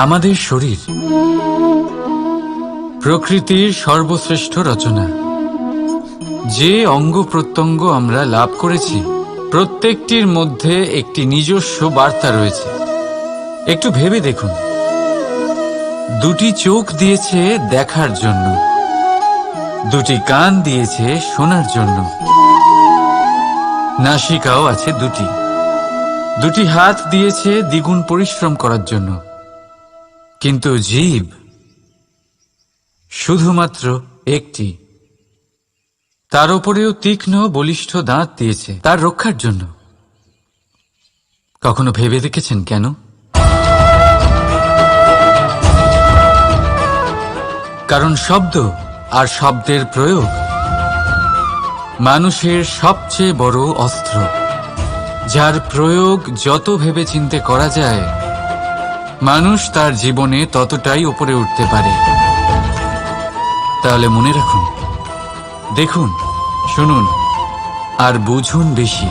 আমাদের শরীর প্রকৃতির সর্বশ্রেষ্ঠ রচনা। যে অঙ্গ প্রত্যঙ্গ আমরা লাভ করেছি প্রত্যেকটির মধ্যে একটি নিজস্ব বার্তা রয়েছে। একটু ভেবে দেখুন, দুটি চোখ দিয়েছে দেখার জন্য, দুটি কান দিয়েছে শোনার জন্য, নাসিকাও আছে দুটি, দুটি হাত দিয়েছে দ্বিগুণ পরিশ্রম করার জন্য। কিন্তু জীব শুধুমাত্র একটি, তার উপরেও তীক্ষ্ণ বলিষ্ঠ দাঁত দিয়েছে তার রক্ষার জন্য। কখনো ভেবে দেখেছেন কেন? কারণ শব্দ আর শব্দের প্রয়োগ মানুষের সবচেয়ে বড় অস্ত্র, যার প্রয়োগ যত ভেবেচিন্তে করা যায় মানুষ তার জীবনে ততটাই উপরে উঠতে পারে। তাহলে মনে রাখুন, দেখুন, শুনুন আর বুঝুন বেশি,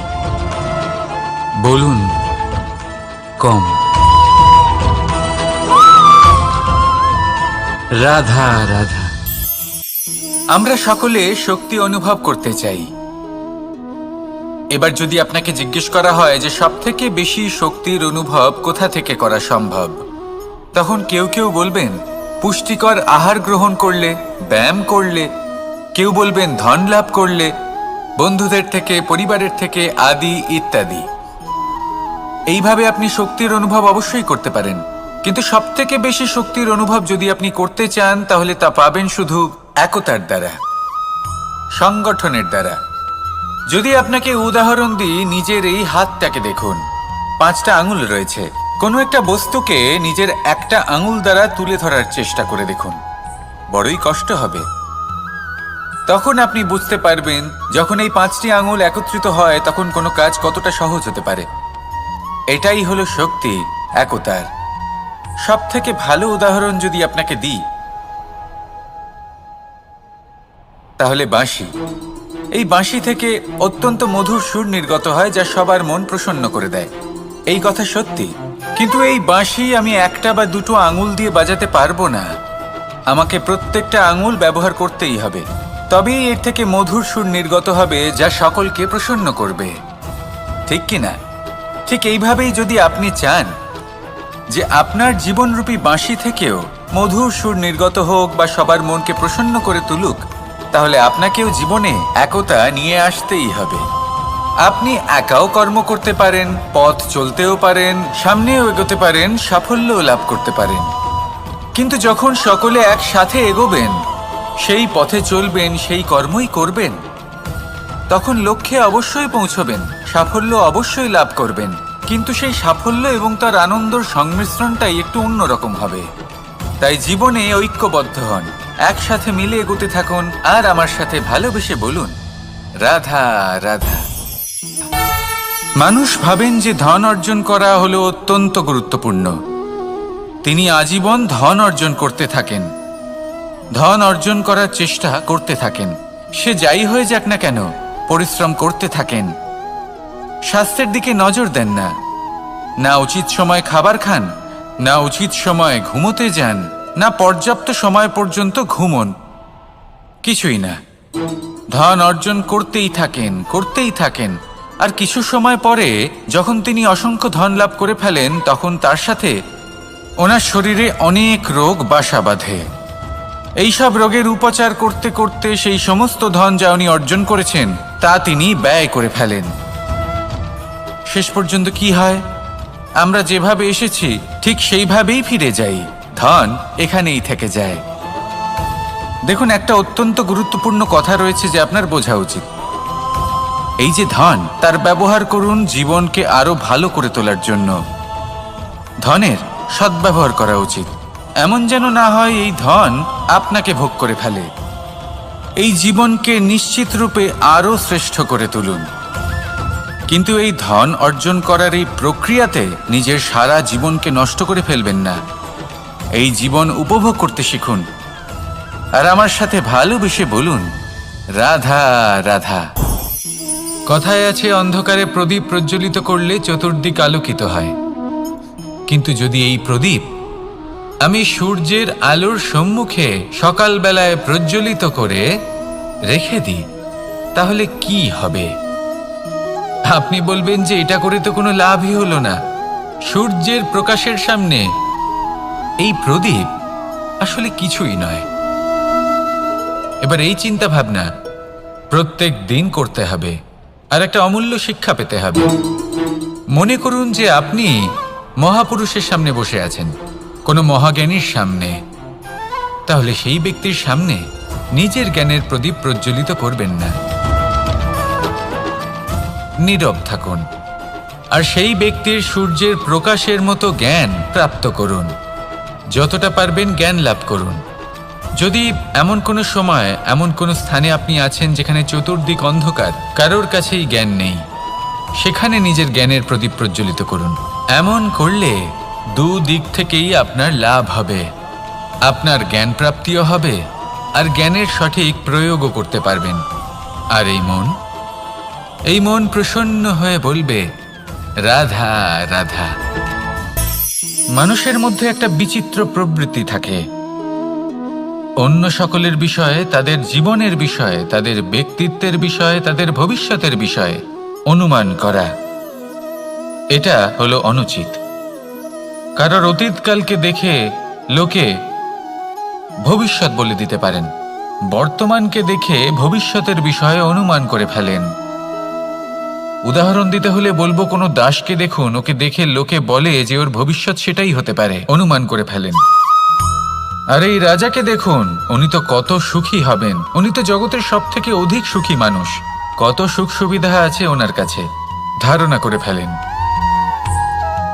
বলুন কম। রাধা রাধা। আমরা সকলে শক্তি অনুভব করতে চাই। এবার যদি আপনাকে জিজ্ঞেস করা হয় যে সবথেকে বেশি শক্তির অনুভব কোথা থেকে করা সম্ভব, তখন কেউ কেউ বলবেন পুষ্টিকর আহার গ্রহণ করলে, ব্যায়াম করলে, কেউ বলবেন ধন লাভ করলে, বন্ধুদের থেকে, পরিবারের থেকে, আদি ইত্যাদি। এইভাবে আপনি শক্তির অনুভব অবশ্যই করতে পারেন, কিন্তু সবথেকে বেশি শক্তির অনুভব যদি আপনি করতে চান তাহলে তা পাবেন শুধু একতার দ্বারা, সংগঠনের দ্বারা। যদি আপনাকে উদাহরণ দিই, নিজের এই হাতটাকে দেখুন, 5টা আঙুল রয়েছে। কোনো একটা বস্তুকে নিজের একটা আঙুল দ্বারা তুলে ধরার চেষ্টা করে দেখুন, বড়ই কষ্ট হবে। তখন আপনি বুঝতে পারবেন যখন এই 5টি আঙুল একত্রিত হয় তখন কোনো কাজ কতটা সহজ হতে পারে। এটাই হলো শক্তি, একতার। সব থেকে ভালো উদাহরণ যদি আপনাকে দিই তাহলে বাঁশি। এই বাঁশি থেকে অত্যন্ত মধুর সুর নির্গত হয় যা সবার মন প্রসন্ন করে দেয়। এই কথা সত্যি, কিন্তু এই বাঁশি আমি একটা বা দুটো আঙুল দিয়ে বাজাতে পারবো না। আমাকে প্রত্যেকটা আঙুল ব্যবহার করতেই হবে, তবেই এর থেকে মধুর সুর নির্গত হবে যা সকলকে প্রসন্ন করবে, ঠিক কিনা? ঠিক এইভাবেই যদি আপনি চান যে আপনার জীবনরূপী বাঁশি থেকেও মধুর সুর নির্গত হোক বা সবার মনকে প্রসন্ন করে তুলুক, তাহলে আপনাকেও জীবনে একতা নিয়ে আসতেই হবে। আপনি একাও কর্ম করতে পারেন, পথ চলতেও পারেন, সামনেও এগোতে পারেন, সাফল্যও লাভ করতে পারেন। কিন্তু যখন সকলে একসাথে এগোবেন, সেই পথে চলবেন, সেই কর্মই করবেন, তখন লক্ষ্যে অবশ্যই পৌঁছবেন, সাফল্য অবশ্যই লাভ করবেন। কিন্তু সেই সাফল্য এবং তার আনন্দর সংমিশ্রণটাই একটু অন্যরকম হবে। তাই জীবনে ঐক্যবদ্ধ হন, একসাথে মিলে এগোতে থাকুন, আর আমার সাথে ভালোবেসে বলুন রাধা রাধা। মানুষ ভাবেন যে ধন অর্জন করা হলো অত্যন্ত গুরুত্বপূর্ণ। তিনি আজীবন ধন অর্জন করতে থাকেন, ধন অর্জন করার চেষ্টা করতে থাকেন। সে যাই হয়ে যাক না কেন, পরিশ্রম করতে থাকেন। স্বাস্থ্যের দিকে নজর দেন না, না উচিত সময় খাবার খান, না উচিত সময় ঘুমোতে যান, না পর্যাপ্ত সময় পর্যন্ত ঘুমন, কিছুই না। ধন অর্জন করতেই থাকেন, করতেই থাকেন। আর কিছু সময় পরে যখন তিনি অসংখ্য ধন লাভ করে ফেলেন, তখন তার সাথে ওনার শরীরে অনেক রোগ বাসা বাঁধে। এইসব রোগের উপচার করতে করতে সেই সমস্ত ধন যা উনি অর্জন করেছেন তা তিনি ব্যয় করে ফেলেন। শেষ পর্যন্ত কি হয়? আমরা যেভাবে এসেছি ঠিক সেইভাবেই ফিরে যাই, ধন এখানেই থেকে যায়। দেখুন, একটা অত্যন্ত গুরুত্বপূর্ণ কথা রয়েছে যে আপনার বোঝা উচিত। এই যে ধন, তার ব্যবহার করুন জীবনকে আরো ভালো করে তোলার জন্য। ধনের সদ্ব্যবহার করা উচিত, এমন যেন না হয় এই ধন আপনাকে ভোগ করে ফেলে। এই জীবনকে নিশ্চিত রূপে আরো শ্রেষ্ঠ করে তুলুন। কিন্তু এই ধন অর্জন করার এই প্রক্রিয়াতে নিজের সারা জীবনকে নষ্ট করে ফেলবেন না। এই জীবন উপভোগ করতে শিখুন, আর আমার সাথে ভালোবেসে বলুন রাধা রাধা। কথায় আছে, অন্ধকারে প্রদীপ প্রজ্বলিত করলে চতুর্দিক আলোকিত হয়। কিন্তু যদি এই প্রদীপ আমি সূর্যের আলোর সম্মুখে সকালবেলায় প্রজ্বলিত করে রেখে দিই, তাহলে কি হবে? আপনি বলবেন যে এটা করে তো কোনো লাভই হলো না। সূর্যের প্রকাশের সামনে এই প্রদীপ আসলে কিছুই নয়। এবার এই চিন্তা ভাবনা প্রত্যেক দিন করতে হবে, আর একটা অমূল্য শিক্ষা পেতে হবে। মনে করুন যে আপনি মহাপুরুষের সামনে বসে আছেন, কোনো মহাজ্ঞানীর সামনে, তাহলে সেই ব্যক্তির সামনে নিজের জ্ঞানের প্রদীপ প্রজ্বলিত করবেন না, নীরব থাকুন আর সেই ব্যক্তির সূর্যের প্রকাশের মতো জ্ঞান প্রাপ্ত করুন। যতটা পারবেন জ্ঞান লাভ করুন। যদি এমন কোনো সময়, এমন কোনো স্থানে আপনি আছেন যেখানে চতুর্দিক অন্ধকার, কারোর কাছেই জ্ঞান নেই, সেখানে নিজের জ্ঞানের প্রদীপ প্রজ্বলিত করুন। এমন করলে দুদিক থেকেই আপনার লাভ হবে। আপনার জ্ঞান প্রাপ্তিও হবে আর জ্ঞানের সঠিক প্রয়োগও করতে পারবেন। আর এই মন প্রসন্ন হয়ে বলবে, রাধা রাধা। মানুষের মধ্যে একটা বিচিত্র প্রবৃত্তি থাকে, অন্য সকলের বিষয়ে, তাদের জীবনের বিষয়ে, তাদের ব্যক্তিত্বের বিষয়ে, তাদের ভবিষ্যতের বিষয়ে অনুমান করা। এটা হলো অনুচিত। কারোর অতীতকালকে দেখে লোকে ভবিষ্যৎ বলে দিতে পারেন, বর্তমানকে দেখে ভবিষ্যতের বিষয়ে অনুমান করে ফেলেন। উদাহরণ দিতে হলে বলবো, কোনো দাসকে দেখুন, ওকে দেখে লোকে বলে যে ওর ভবিষ্যৎ সেটাই হতে পারে, অনুমান করে ফেলেন। আর এই রাজাকে দেখুন, উনি তো কত সুখী হবেন, উনি তো জগতের সব থেকে অধিক সুখী মানুষ, কত সুখ সুবিধা আছে ওনার কাছে, ধারণা করে ফেলেন।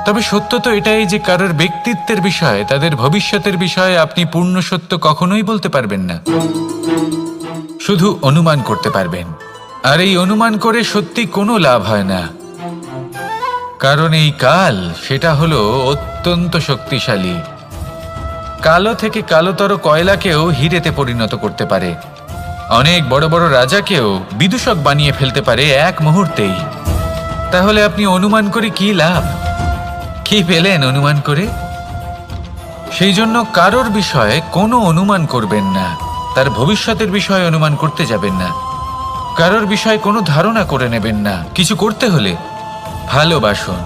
তবে সত্য তো এটাই যে কারোর ব্যক্তিত্বের বিষয়ে, তাদের ভবিষ্যতের বিষয়ে আপনি পূর্ণ সত্য কখনোই বলতে পারবেন না, শুধু অনুমান করতে পারবেন। আর এই অনুমান করে সত্যি কোনো লাভ হয় না, কারণ এই কাল সেটা হলো অত্যন্ত শক্তিশালী। কালো থেকে কালোতর কয়লাকেও হিরেতে পরিণত করতে পারে, অনেক বড় বড় রাজাকেও বিদূষক বানিয়ে ফেলতে পারে এক মুহূর্তেই। তাহলে আপনি অনুমান করে কি লাভ? কি পেলেন অনুমান করে? সেই জন্য কারোর বিষয়ে কোনো অনুমান করবেন না, তার ভবিষ্যতের বিষয়ে অনুমান করতে যাবেন না, কারোর বিষয়ে কোনো ধারণা করে নেবেন না। কিছু করতে হলে ভালোবাসুন,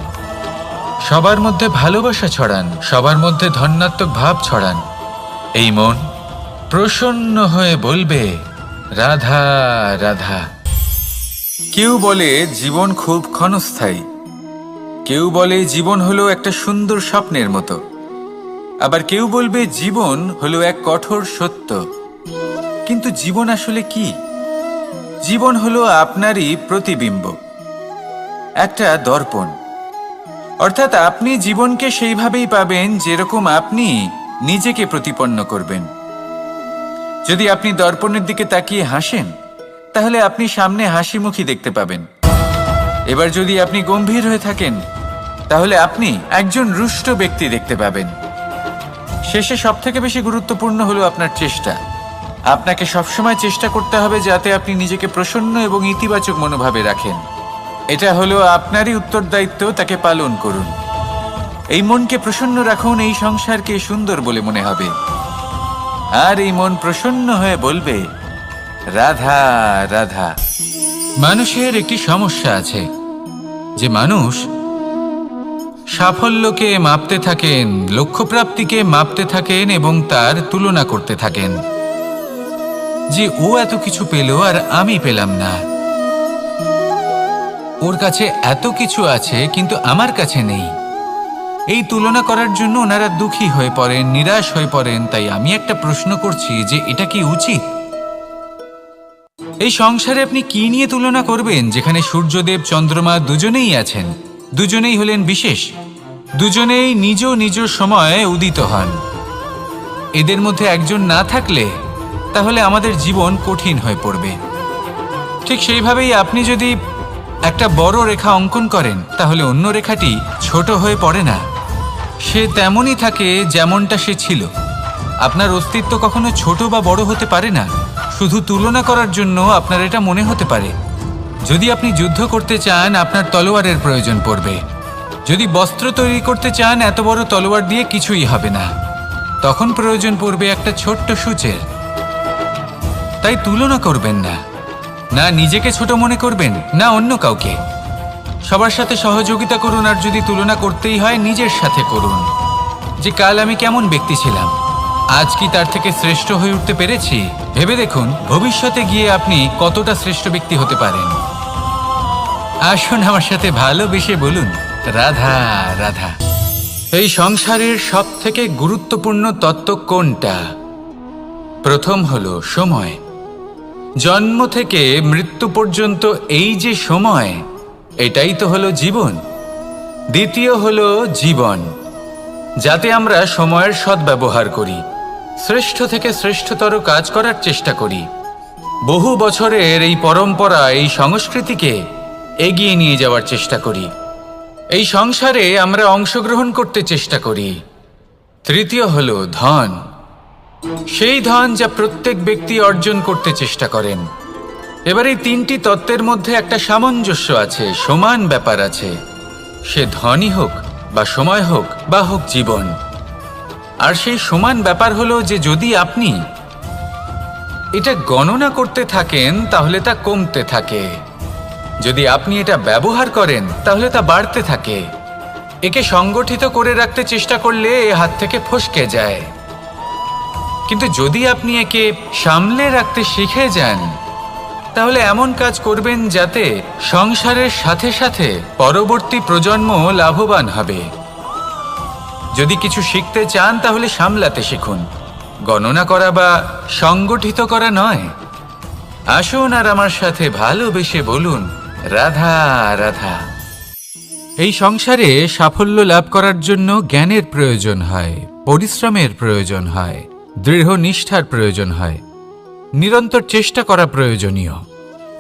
সবার মধ্যে ভালোবাসা ছড়ান, সবার মধ্যে ধন্যাত্মক ভাব ছড়ান। এই মন প্রসন্ন হয়ে বলবে, রাধা রাধা। কেউ বলে জীবন খুব ক্ষণস্থায়ী, কেউ বলে জীবন হলো একটা সুন্দর স্বপ্নের মতো, আবার কেউ বলবে জীবন হলো এক কঠোর সত্য। কিন্তু জীবন আসলে কি? জীবন হলো আপনারই প্রতিবিম্ব, একটা দর্পণ। অর্থাৎ আপনি জীবনকে সেইভাবেই পাবেন যেরকম আপনি নিজেকে প্রতিপন্ন করবেন। যদি আপনি দর্পণের দিকে তাকিয়ে হাসেন, তাহলে আপনি সামনে হাসি মুখী দেখতে পাবেন। এবার যদি আপনি গম্ভীর হয়ে থাকেন, তাহলে আপনি একজন রুষ্ট ব্যক্তি দেখতে পাবেন। শেষে সবথেকে বেশি গুরুত্বপূর্ণ হলো আপনার চেষ্টা। আপনাকে সবসময় চেষ্টা করতে হবে যাতে আপনি নিজেকে প্রসন্ন এবং ইতিবাচক মনোভাবে রাখেন। এটা হলো আপনারই উত্তরদায়িত্ব, তাকে পালন করুন। এই মনকে প্রসন্ন রাখুন, এই সংসারকে সুন্দর বলে মনে হবে। আর এই মন প্রসন্ন হয়ে বলবে, রাধা রাধা। মানুষের একটি সমস্যা আছে যে মানুষ সাফল্যকে মাপতে থাকেন, লক্ষ্যপ্রাপ্তিকে মাপতে থাকেন এবং তার তুলনা করতে থাকেন যে ও এত কিছু পেল আর আমি পেলাম না, ওর কাছে এত কিছু আছে কিন্তু আমার কাছে নেই। এই তুলনা করার জন্য ওনারা দুঃখী হয়ে পড়েন, নিরাশ হয়ে পড়েন। তাই আমি একটা প্রশ্ন করছি যে এটা কি উচিত? এই সংসারে আপনি কি নিয়ে তুলনা করবেন, যেখানে সূর্যদেব চন্দ্রমা দুজনেই আছেন, দুজনেই হলেন বিশেষ, দুজনেই নিজ নিজ সময়ে উদিত হন। এদের মধ্যে একজন না থাকলে তাহলে আমাদের জীবন কঠিন হয়ে পড়বে। ঠিক সেইভাবেই আপনি যদি একটা বড় রেখা অঙ্কন করেন, তাহলে অন্য রেখাটি ছোট হয়ে পড়ে না, সে তেমনই থাকে যেমনটা সে ছিল। আপনার অস্তিত্ব কখনো ছোট বা বড় হতে পারে না। শুধু তুলনা করার জন্য আপনার এটা মনে হতে পারে। যদি আপনি যুদ্ধ করতে চান, আপনার তলোয়ারের প্রয়োজন পড়বে। যদি বস্ত্র তৈরি করতে চান, এত বড় তলোয়ার দিয়ে কিছুই হবে না। তখন প্রয়োজন পড়বে একটা ছোট্ট সূচের। তাই তুলনা করবেন না, না নিজেকে ছোট মনে করবেন, না অন্য কাউকে। সবার সাথে সহযোগিতা করুন, আর যদি তুলনা করতেই হয় নিজের সাথে করুন, যে কাল আমি কেমন ব্যক্তি ছিলাম, আজ কি তার থেকে শ্রেষ্ঠ হয়ে উঠতে পেরেছি। ভেবে দেখুন ভবিষ্যতে গিয়ে আপনি কতটা শ্রেষ্ঠ ব্যক্তি হতে পারেন। আসুন আমার সাথে ভালোবেসে বলুন, রাধা রাধা। এই সংসারের সব থেকে গুরুত্বপূর্ণ তত্ত্ব কোনটা? প্রথম হলো সময়। জন্ম থেকে মৃত্যু পর্যন্ত এই যে সময়, এটাই তো হলো জীবন। দ্বিতীয় হলো জীবন, যাতে আমরা সময়ের সদ্ব্যবহার করি, শ্রেষ্ঠ থেকে শ্রেষ্ঠতর কাজ করার চেষ্টা করি। বহু বছরের এই পরম্পরা, এই সংস্কৃতিকে এগিয়ে নিয়ে যাওয়ার চেষ্টা করি। এই সংসারে আমরা অংশগ্রহণ করতে চেষ্টা করি। তৃতীয় হলো ধন, সেই ধন যা প্রত্যেক ব্যক্তি অর্জন করতে চেষ্টা করেন। এবার এই তিনটি তত্ত্বের মধ্যে একটা সামঞ্জস্য আছে, সমান ব্যাপার আছে। সে ধনই হোক বা সময় হোক বা হোক জীবন। আর সেই সমান ব্যাপার হলো যে যদি আপনি এটা গণনা করতে থাকেন তাহলে তা কমতে থাকে, যদি আপনি এটা ব্যবহার করেন তাহলে তা বাড়তে থাকে। একে সংগঠিত করে রাখতে চেষ্টা করলে এ হাত থেকে ফসকে যায়, কিন্তু যদি আপনি একে সামলে রাখতে শিখে যান তাহলে এমন কাজ করবেন যাতে সংসারের সাথে সাথে পরবর্তী প্রজন্ম লাভবান হবে। যদি কিছু শিখতে চান তাহলে সামলাতে শিখুন, গণনা করা বা সংগঠিত করা নয়। আসুন আর আমার সাথে ভালোবেসে বলুন, রাধা রাধা। এই সংসারে সাফল্য লাভ করার জন্য জ্ঞানের প্রয়োজন হয়, পরিশ্রমের প্রয়োজন হয়, দৃঢ় নিষ্ঠার প্রয়োজন হয়, নিরন্তর চেষ্টা করা প্রয়োজনীয়।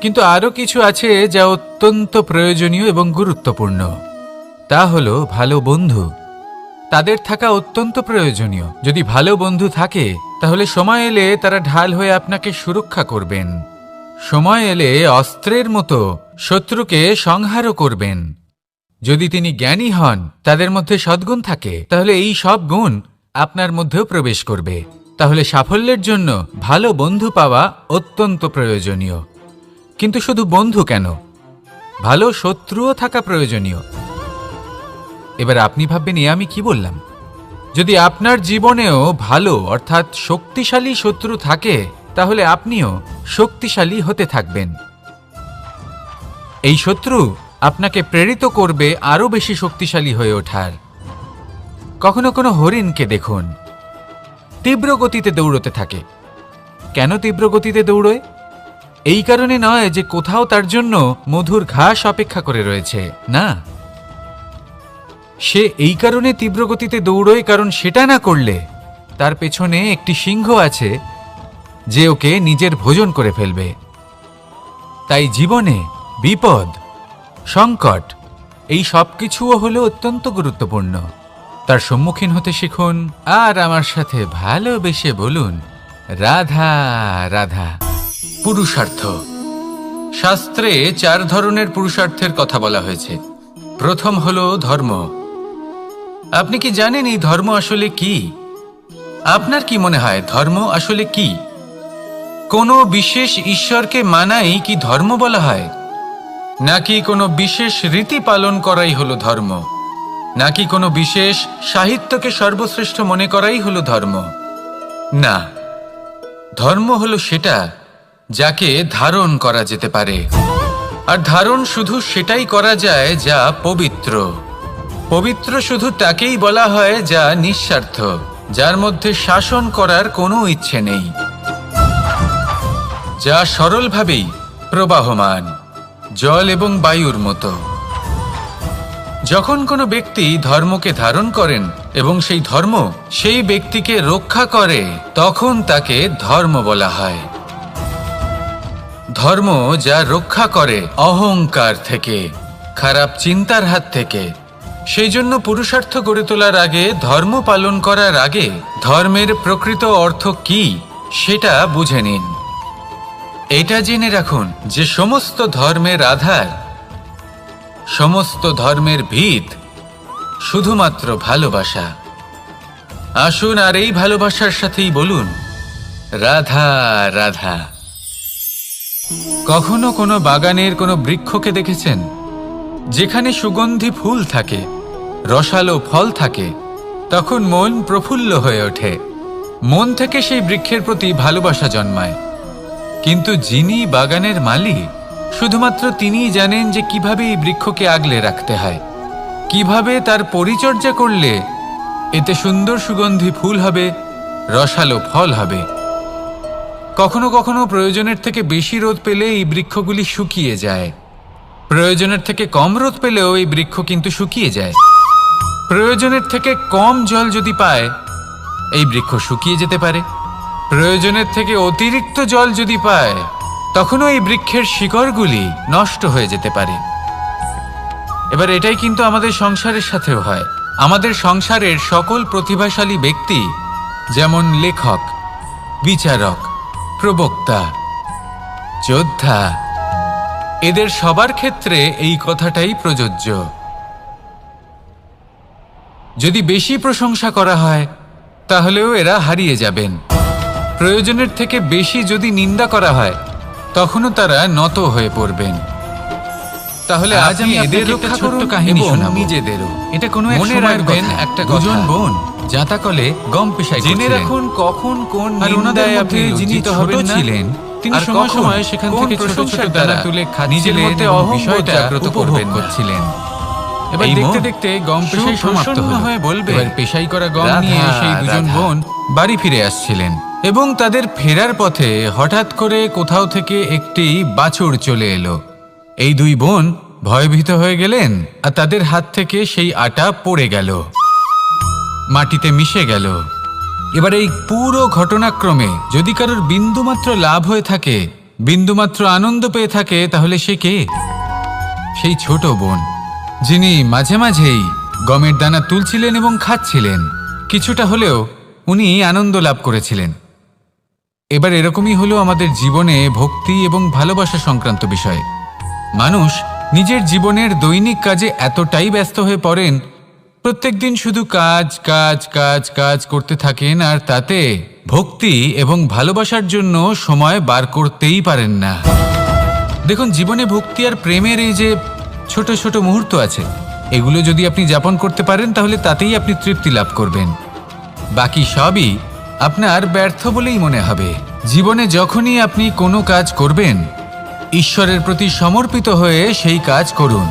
কিন্তু আরও কিছু আছে যা অত্যন্ত প্রয়োজনীয় এবং গুরুত্বপূর্ণ। তা হলো ভালো বন্ধু। তাদের থাকা অত্যন্ত প্রয়োজনীয়। যদি ভালো বন্ধু থাকে তাহলে সময় এলে তারা ঢাল হয়ে আপনাকে সুরক্ষা করবেন। সময় এলে অস্ত্রের মতো শত্রুকে সংহারও করবেন। যদি তিনি জ্ঞানী হন, তাদের মধ্যে সদ্গুণ থাকে, তাহলে এই সব গুণ আপনার মধ্যেও প্রবেশ করবে। তাহলে সাফল্যের জন্য ভালো বন্ধু পাওয়া অত্যন্ত প্রয়োজনীয়। কিন্তু শুধু বন্ধু কেন, ভালো শত্রুও থাকা প্রয়োজনীয়। এবার আপনি ভাববেন, এ আমি কি বললাম? যদি আপনার জীবনেও ভালো অর্থাৎ শক্তিশালী শত্রু থাকে তাহলে আপনিও শক্তিশালী হতে থাকবেন। এই শত্রু আপনাকে প্রেরিত করবে আরও বেশি শক্তিশালী হয়ে ওঠার। কখনো কোনো হরিণকে দেখুন, তীব্র গতিতে দৌড়তে থাকে। কেন তীব্র গতিতে দৌড়য়? এই কারণে নয় যে কোথাও তার জন্য মধুর ঘাস অপেক্ষা করে রয়েছে, না। সে এই কারণে তীব্র গতিতে দৌড়য় কারণ সেটা না করলে তার পেছনে একটি সিংহ আছে যে ওকে নিজের ভোজন করে ফেলবে। তাই জীবনে বিপদ, সংকট, এই সব কিছুও হলো অত্যন্ত গুরুত্বপূর্ণ। তার সম্মুখীন হতে শিখুন আর আমার সাথে ভালোবেসে বলুন, রাধা রাধা। পুরুষার্থ। শাস্ত্রে 4 ধরনের পুরুষার্থের কথা বলা হয়েছে। প্রথম হলো ধর্ম। আপনি কি জানেন এই ধর্ম আসলে কি? আপনার কি মনে হয় ধর্ম আসলে কি? কোনো বিশেষ ঈশ্বরকে মানাই কি ধর্ম বলা হয়? নাকি কোনো বিশেষ রীতি পালন করাই হলো ধর্ম? নাকি কোনো বিশেষ সাহিত্যকে সর্বশ্রেষ্ঠ মনে করাই হলো ধর্ম? না, ধর্ম হলো সেটা যাকে ধারণ করা যেতে পারে। আর ধারণ শুধু সেটাই করা যায় যা পবিত্র। পবিত্র শুধু তাকেই বলা হয় যা নিঃস্বার্থ, যার মধ্যে শাসন করার কোনো ইচ্ছে নেই, যা সরলভাবেই প্রবাহমান, জল এবং বায়ুর মতো। যখন কোনো ব্যক্তি ধর্মকে ধারণ করেন এবং সেই ধর্ম সেই ব্যক্তিকে রক্ষা করে, তখন তাকে ধর্ম বলা হয়। ধর্ম যা রক্ষা করে অহংকার থেকে, খারাপ চিন্তার হাত থেকে। সেই জন্য পুরুষার্থ গড়ে তোলার আগে, ধর্ম পালন করার আগে ধর্মের প্রকৃত অর্থ কি সেটা বুঝে নিন। এটা জেনে রাখুন যে সমস্ত ধর্মের আধার, সমস্ত ধর্মের ভিত শুধুমাত্র ভালোবাসা। আসুন আর এই ভালোবাসার সাথেই বলুন, রাধা রাধা। কখনো কোনো বাগানের কোনো বৃক্ষকে দেখেছেন যেখানে সুগন্ধি ফুল থাকে, রসালো ফল থাকে? তখন মন প্রফুল্ল হয়ে ওঠে, মন থেকে সেই বৃক্ষের প্রতি ভালোবাসা জন্মায়। কিন্তু যিনি বাগানের মালিক, শুধুমাত্র তিনিই জানেন যে কিভাবে এই বৃক্ষকে আগলে রাখতে হয়, কিভাবে তার পরিচর্যা করলে এতে সুন্দর সুগন্ধি ফুল হবে, রসালো ফল হবে। কখনো কখনো প্রয়োজনের থেকে বেশি রোদ পেলে এই বৃক্ষগুলি শুকিয়ে যায়, প্রয়োজনের থেকে কম রোদ পেলেও এই বৃক্ষ কিন্তু শুকিয়ে যায়। প্রয়োজনের থেকে কম জল যদি পায়, এই বৃক্ষ শুকিয়ে যেতে পারে। প্রয়োজনের থেকে অতিরিক্ত জল যদি পায়, তখনও এই বৃক্ষের শিকড়গুলি নষ্ট হয়ে যেতে পারে। এবার এটাই কিন্তু আমাদের সংসারের সাথেও হয়। আমাদের সংসারের সকল প্রতিভাশালী ব্যক্তি, যেমন লেখক, বিচারক, প্রবক্তা, যোদ্ধা, এদের সবার ক্ষেত্রে এই কথাটাই প্রযোজ্য। যদি বেশি প্রশংসা করা হয় তাহলেও এরা হারিয়ে যাবেন। প্রয়োজনের থেকে বেশি যদি নিন্দা করা হয় তখনও তারা নত হয়ে পড়বেন। তাহলে আজ আমি এদের একটা ছোট্ট কাহিনী শোনাবো, নিজেদেরও। এটা কোনো এক সময় রাখবেন একটা দুজন বোন যাতাকলে গম পেশাই করছিলেন। জেনে রাখুন কখন কোন নিন্দায় আপনি লজ্জিত হবেন ছিলেন, তিনি সময় সময় সেখান থেকে ছোট ছোট দানা তুলে নিজের মধ্যে বিষয়টা জাগ্রত করবেন করছিলেন। এবার দেখতে দেখতে গম পেশাই সমাপ্ত হয়ে বলবে, এবার পেশাই করা গম নিয়ে সেই দুজন বোন বাড়ি ফিরে আসছিলেন এবং তাদের ফেরার পথে হঠাৎ করে কোথাও থেকে একটি বাছুর চলে এলো। এই দুই বোন ভয়ভীত হয়ে গেলেন আর তাদের হাত থেকে সেই আটা পড়ে গেল, মাটিতে মিশে গেল। এবার এই পুরো ঘটনাক্রমে যদি কারোর বিন্দুমাত্র লাভ হয়ে থাকে, বিন্দুমাত্র আনন্দ পেয়ে থাকে, তাহলে সে কে? সেই ছোট বোন, যিনি মাঝে মাঝেই গমের দানা তুলছিলেন এবং খাচ্ছিলেন। কিছুটা হলেও উনি আনন্দ লাভ করেছিলেন। এবার এরকমই হলো আমাদের জীবনে ভক্তি এবং ভালোবাসা সংক্রান্ত বিষয়। মানুষ নিজের জীবনের দৈনিক কাজে এতটাই ব্যস্ত হয়ে পড়েন, প্রত্যেক দিন শুধু কাজ কাজ কাজ কাজ করতে থাকেন, আর তাতে ভক্তি এবং ভালোবাসার জন্য সময় বার করতেই পারেন না। দেখুন, জীবনে ভক্তি আর প্রেমের এই যে ছোট ছোট মুহূর্ত আছে, এগুলো যদি আপনি যাপন করতে পারেন তাহলে তাতেই আপনি তৃপ্তি লাভ করবেন। বাকি সবই আপনার ব্যর্থ বলেই মনে হবে। জীবনে যখনই আপনি কোনো কাজ করবেন, ঈশ্বরের প্রতি সমর্পিত হয়ে সেই কাজ করুন।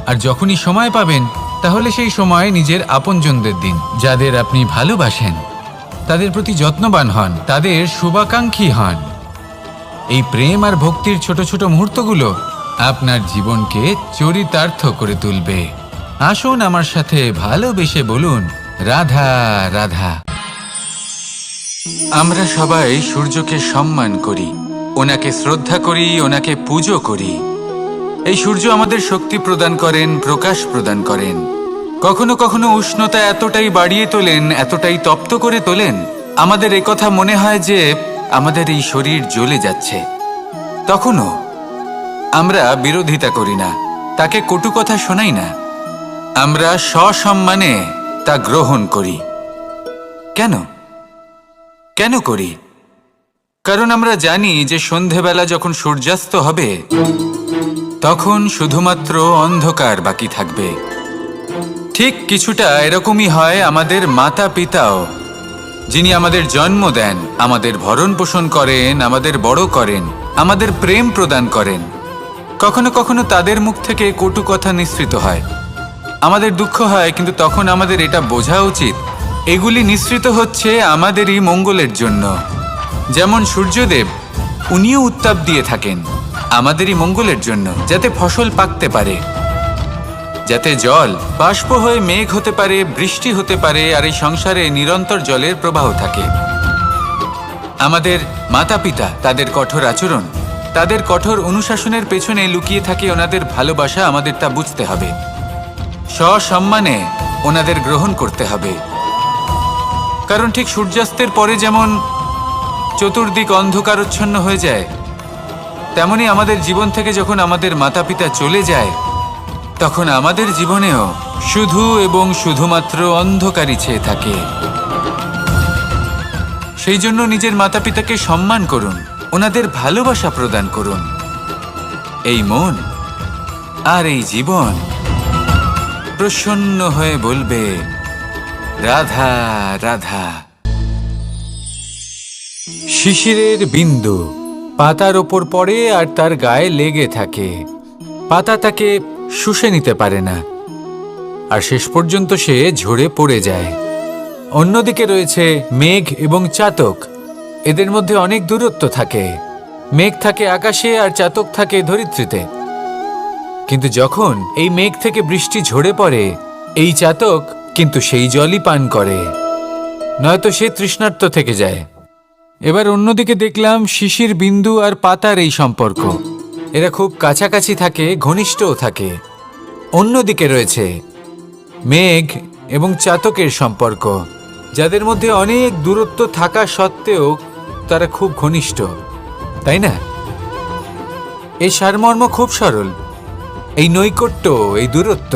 আর যখনই সময় পাবেন, তাহলে সেই সময় নিজের আপনজনদের দিন, যাদের আপনি ভালোবাসেন, তাদের প্রতি যত্নবান হন, তাদের শুভাকাঙ্ক্ষী হন। এই প্রেম আর ভক্তির ছোট ছোট মুহূর্তগুলো আপনার জীবনকে চরিতার্থ করে তুলবে। আসুন আমার সাথে ভালোবেসে বলুন, রাধা রাধা। আমরা সবাই সূর্যকে সম্মান করি, ওনাকে শ্রদ্ধা করি, ওনাকে পুজো করি। এই সূর্য আমাদের শক্তি প্রদান করেন, প্রকাশ প্রদান করেন। কখনো কখনো উষ্ণতা এতটাই বাড়িয়ে তোলেন, এতটাই তপ্ত করে তোলেন, আমাদের একথা মনে হয় যে আমাদের এই শরীর জ্বলে যাচ্ছে। তখনও আমরা বিরোধিতা করি না, তাকে কটু কথা শোনাই না, আমরা সসম্মানে তা গ্রহণ করি। কেন কেন করি? কারণ আমরা জানি যে সন্ধেবেলা যখন সূর্যাস্ত হবে, তখন শুধুমাত্র অন্ধকার বাকি থাকবে। ঠিক কিছুটা এরকমই হয় আমাদের মাতা পিতাও, যিনি আমাদের জন্ম দেন, আমাদের ভরণ পোষণ করেন, আমাদের বড় করেন, আমাদের প্রেম প্রদান করেন। কখনো কখনো তাদের মুখ থেকে কটু কথা নিঃসৃত হয়, আমাদের দুঃখ হয়, কিন্তু তখন আমাদের এটা বোঝা উচিত এগুলি নিঃসৃত হচ্ছে আমাদেরই মঙ্গলের জন্য। যেমন সূর্যদেব, উনিও উত্তাপ দিয়ে থাকেন আমাদেরই মঙ্গলের জন্য, যাতে ফসল পাকতে পারে, যাতে জল বাষ্প হয়ে মেঘ হতে পারে, বৃষ্টি হতে পারে, আর এই সংসারে নিরন্তর জলের প্রবাহ থাকে। আমাদের মাতা পিতা, তাদের কঠোর আচরণ, তাদের কঠোর অনুশাসনের পেছনে লুকিয়ে থাকে ওনাদের ভালোবাসা। আমাদের তা বুঝতে হবে, সসম্মানে ওনাদের গ্রহণ করতে হবে। কারণ ঠিক সূর্যাস্তের পরে যেমন চতুর্দিক অন্ধকারচ্ছন্ন হয়ে যায়, তেমনি আমাদের জীবন থেকে যখন আমাদের মাতা পিতা চলে যায়, তখন আমাদের জীবনেও শুধু এবং শুধুমাত্র অন্ধকারই ছেয়ে থাকে। সেই জন্য নিজের মাতা পিতাকে সম্মান করুন, ওনাদের ভালোবাসা প্রদান করুন। এই মন আর এই জীবন প্রসন্ন হয়ে বলবে রাধা রাধা। শিশিরের বিন্দু পাতার ওপর পড়ে আর তার গায়ে লেগে থাকে। পাতা তাকে শুষে নিতে পারে না, আর শেষ পর্যন্ত সে ঝরে পড়ে যায়। অন্যদিকে রয়েছে মেঘ এবং চাতক। এদের মধ্যে অনেক দূরত্ব থাকে। মেঘ থাকে আকাশে আর চাতক থাকে ধরিত্রীতে। কিন্তু যখন এই মেঘ থেকে বৃষ্টি ঝরে পড়ে, এই চাতক কিন্তু সেই জলই পান করে, নয়তো সে তৃষ্ণার্ত থেকে যায়। এবার অন্যদিকে দেখলাম শিশির বিন্দু আর পাতার এই সম্পর্ক। এরা খুব কাছাকাছি থাকে, ঘনিষ্ঠও থাকে। অন্যদিকে রয়েছে মেঘ এবং চাতকের সম্পর্ক, যাদের মধ্যে অনেক দূরত্ব থাকা সত্ত্বেও তারা খুব ঘনিষ্ঠ, তাই না? এই সারমর্ম খুব সরল। এই নৈকট্য, এই দূরত্ব,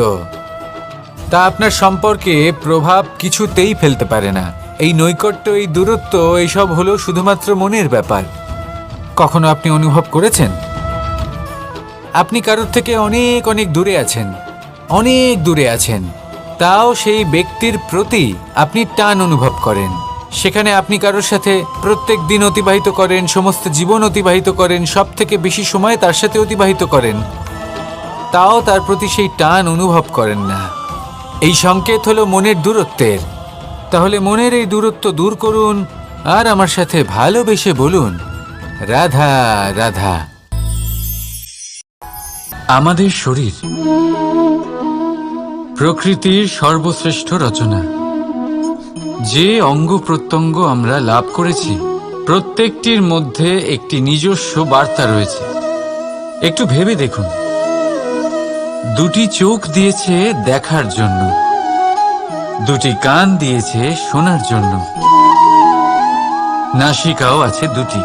তা আপনার সম্পর্কে প্রভাব কিছুতেই ফেলতে পারে না। এই নৈকট্য, এই দূরত্ব, এইসব হলো শুধুমাত্র মনের ব্যাপার। কখনো আপনি অনুভব করেছেন আপনি কারোর থেকে অনেক অনেক দূরে আছেন, অনেক দূরে আছেন, তাও সেই ব্যক্তির প্রতি আপনি টান অনুভব করেন। সেখানে আপনি কারোর সাথে প্রত্যেক দিন অতিবাহিত করেন, সমস্ত জীবন অতিবাহিত করেন, সব থেকে বেশি সময় তার সাথে অতিবাহিত করেন, তাও তার প্রতি সেই টান অনুভব করেন না। এই সংকেত হলো মনের দূরত্বের। তাহলে মনের এই দূরত্ব দূর করুন আর আমার সাথে ভালোবেসে বলুন রাধা রাধা। আমাদের শরীর প্রকৃতির সর্বশ্রেষ্ঠ রচনা। যে অঙ্গ প্রত্যঙ্গ আমরা লাভ করেছি, প্রত্যেকটির মধ্যে একটি নিজস্ব বার্তা রয়েছে। একটু ভেবে দেখুন, দুটি চোখ দিয়েছে দেখার জন্য, দুটি কান দিয়েছে শোনার জন্য, নাসিকাও আছে দুটি,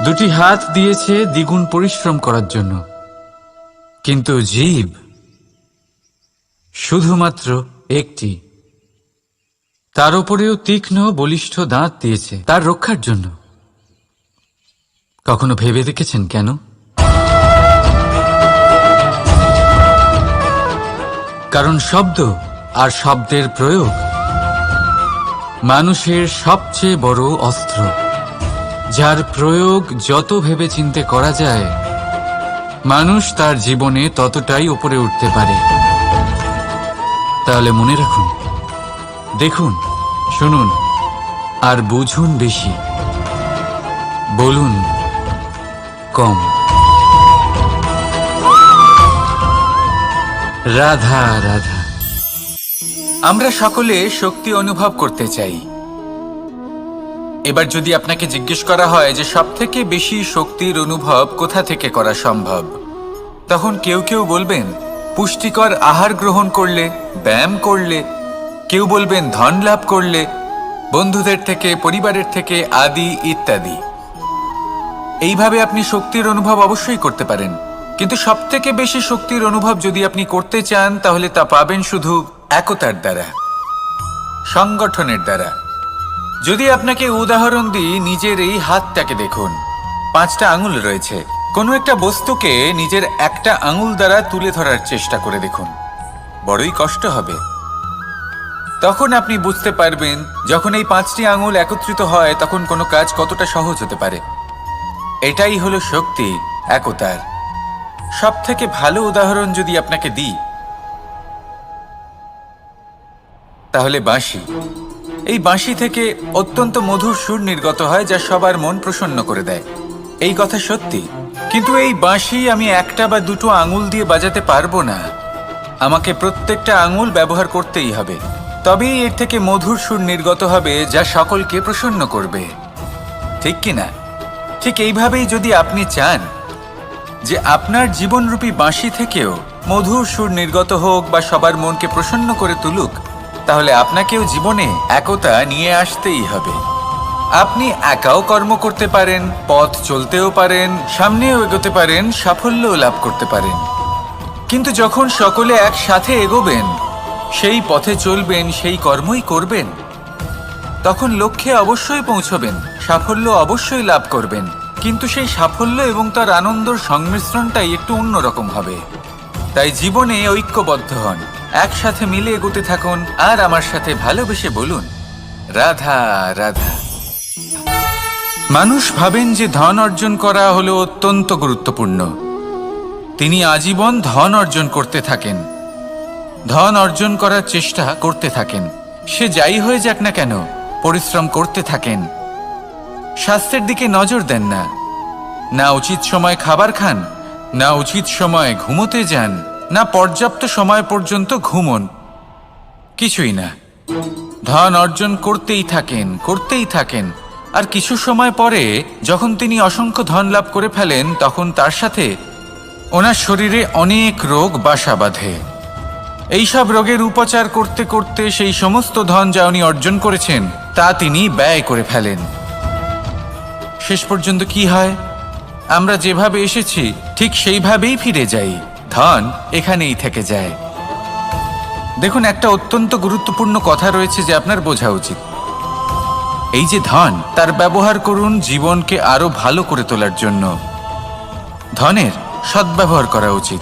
দুটি হাত দিয়েছে দ্বিগুণ পরিশ্রম করার জন্য। কিন্তু জীব শুধুমাত্র একটি। তার উপরেও তীক্ষ্ণ বলিষ্ঠ দাঁত দিয়েছে তার রক্ষার জন্য। কখনো ভেবে দেখেছেন কেন? কারণ শব্দ আর শব্দের প্রয়োগ মানুষের সবচেয়ে বড় অস্ত্র, যার প্রয়োগ যত ভেবে চিন্তে করা যায়, মানুষ তার জীবনে ততটাই উপরে উঠতে পারে। তাহলে মনে রাখুন, দেখুন, শুনুন আর বুঝুন বেশি, বলুন কম। রাধা রাধা। আমরা সকলে শক্তি অনুভব করতে চাই। এবার যদি আপনাকে জিজ্ঞেস করা হয় যে সবথেকে বেশি শক্তির অনুভব কোথা থেকে করা সম্ভব, তখন কেউ কেউ বলবেন পুষ্টিকর আহার গ্রহণ করলে, ব্যায়াম করলে, কেউ বলবেন ধন লাভ করলে, বন্ধুদের থেকে, পরিবারের থেকে, আদি ইত্যাদি। এইভাবে আপনি শক্তির অনুভব অবশ্যই করতে পারেন, কিন্তু সবথেকে বেশি শক্তির অনুভব যদি আপনি করতে চান, তাহলে তা পাবেন শুধু একতার দ্বারা, সংগঠনের দ্বারা। যদি আপনাকে উদাহরণ দিই, নিজের এই হাতটাকে দেখুন, 5টা আঙুল রয়েছে। কোনো একটা বস্তুকে নিজের একটা আঙুল দ্বারা তুলে ধরার চেষ্টা করে দেখুন, বড়ই কষ্ট হবে। তখন আপনি বুঝতে পারবেন, যখন এই 5টি আঙুল একত্রিত হয়, তখন কোনো কাজ কতটা সহজ হতে পারে। এটাই হলো শক্তি, একতার। সব থেকে ভালো উদাহরণ যদি আপনাকে দিই, তাহলে বাঁশি। এই বাঁশি থেকে অত্যন্ত মধুর সুর নির্গত হয়, যা সবার মন প্রসন্ন করে দেয়। এই কথা সত্যি, কিন্তু এই বাঁশি আমি একটা বা দুটো আঙুল দিয়ে বাজাতে পারবো না। আমাকে প্রত্যেকটা আঙুল ব্যবহার করতেই হবে, তবেই এর থেকে মধুর সুর নির্গত হবে, যা সকলকে প্রসন্ন করবে। ঠিক কিনা? ঠিক এইভাবেই যদি আপনি চান যে আপনার জীবনরূপী বাঁশি থেকেও মধুর সুর নির্গত হোক বা সবার মনকে প্রসন্ন করে তুলুক, তাহলে আপনাকেও জীবনে একতা নিয়ে আসতেই হবে। আপনি একাও কর্ম করতে পারেন, পথ চলতেও পারেন, সামনেও এগোতে পারেন, সাফল্যও লাভ করতে পারেন। কিন্তু যখন সকলে একসাথে এগোবেন, সেই পথে চলবেন, সেই কর্মই করবেন, তখন লক্ষ্যে অবশ্যই পৌঁছবেন, সাফল্য অবশ্যই লাভ করবেন, কিন্তু সেই সাফল্য এবং তার আনন্দর সংমিশ্রণটাই একটু অন্যরকম হবে। তাই জীবনে ঐক্যবদ্ধ হন, একসাথে মিলে এগোতে থাকুন, আর আমার সাথে ভালোবেসে বলুন, রাধা রাধা। মানুষ ভাবেন যে ধন অর্জন করা হলো অত্যন্ত গুরুত্বপূর্ণ। তিনি আজীবন ধন অর্জন করতে থাকেন, ধন অর্জন করার চেষ্টা করতে থাকেন। সে যাই হয়ে যাক না কেন, পরিশ্রম করতে থাকেন। স্বাস্থ্যের দিকে নজর দেন না, না উচিত সময় খাবার খান, না উচিত সময় ঘুমোতে যান, না পর্যাপ্ত সময় পর্যন্ত ঘুমন, কিছুই না। ধন অর্জন করতেই থাকেন, করতেই থাকেন। আর কিছু সময় পরে যখন তিনি অসংখ্য ধন লাভ করে ফেলেন, তখন তার সাথে ওনার শরীরে অনেক রোগ বাসা বাঁধে। এইসব রোগের উপচার করতে করতে সেই সমস্ত ধন যা উনি অর্জন করেছেন তা তিনি ব্যয় করে ফেলেন। শেষ পর্যন্ত কি হয়? আমরা যেভাবে এসেছি ঠিক সেইভাবেই ফিরে যাই, ধন এখানেই থেকে যায়। দেখুন, একটা অত্যন্ত গুরুত্বপূর্ণ কথা রয়েছে যে আপনার বোঝা উচিত। এই যে ধন, তার ব্যবহার করুন জীবনকে আরো ভালো করে তোলার জন্য। ধনের সদ্ব্যবহার করা উচিত,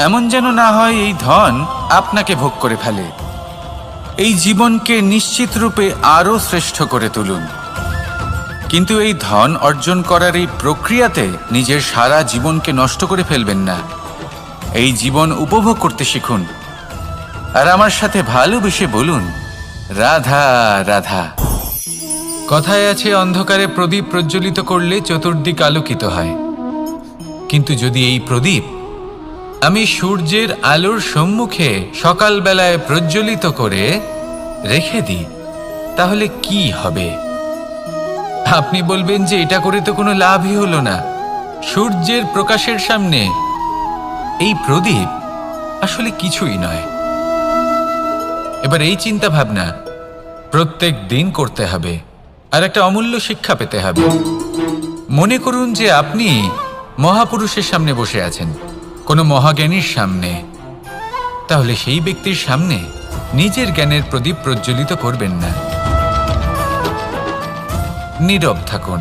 এমন যেন না হয় এই ধন আপনাকে ভোগ করে ফেলে। এই জীবনকে নিশ্চিত রূপে আরো শ্রেষ্ঠ করে তুলুন। কিন্তু এই ধন অর্জন করার এই প্রক্রিয়াতে নিজের সারা জীবনকে নষ্ট করে ফেলবেন না। এই জীবন উপভোগ করতে শিখুন, আর আমার সাথে ভালোবেসে বলুন, রাধা রাধা। কথায় আছে, অন্ধকারে প্রদীপ প্রজ্বলিত করলে চতুর্দিক আলোকিত হয়। কিন্তু যদি এই প্রদীপ আমি সূর্যের আলোর সম্মুখে সকালবেলায় প্রজ্বলিত করে রেখে দিই, তাহলে কি হবে? আপনি বলবেন যে এটা করে তো কোনো লাভই হলো না। সূর্যের প্রকাশের সামনে এই প্রদীপ আসলে কিছুই নয়। এবার এই চিন্তা ভাবনা প্রত্যেক দিন করতে হবে, আর একটা অমূল্য শিক্ষা পেতে হবে। মনে করুন যে আপনি মহাপুরুষের সামনে বসে আছেন, কোনো মহাজ্ঞানীর সামনে। তাহলে সেই ব্যক্তির সামনে নিজের জ্ঞানের প্রদীপ প্রজ্বলিত করবেন না, নীরব থাকুন,